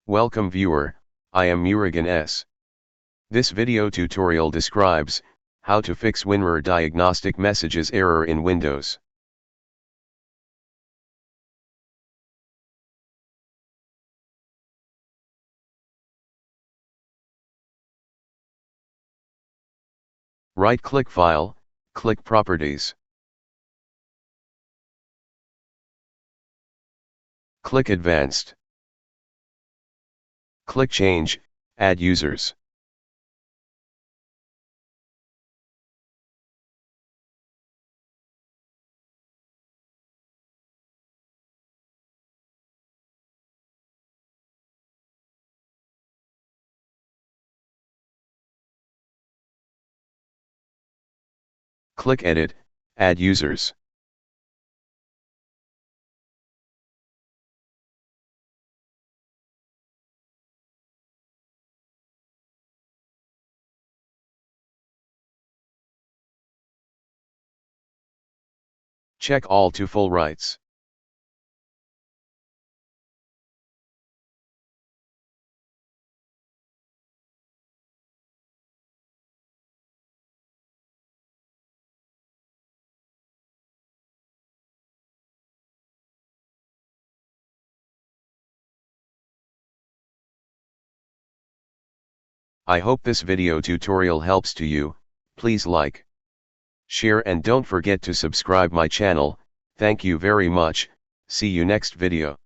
Welcome viewer, I am Murugan S. This video tutorial describes how to fix WinRAR Diagnostic messages error in Windows. Right-click File, click Properties. Click Advanced. Click Change, Add Users. Click Edit, Add Users. Check all to full rights. I hope this video tutorial helps to you. Please like, share and don't forget to subscribe my channel. Thank you very much. See you next video.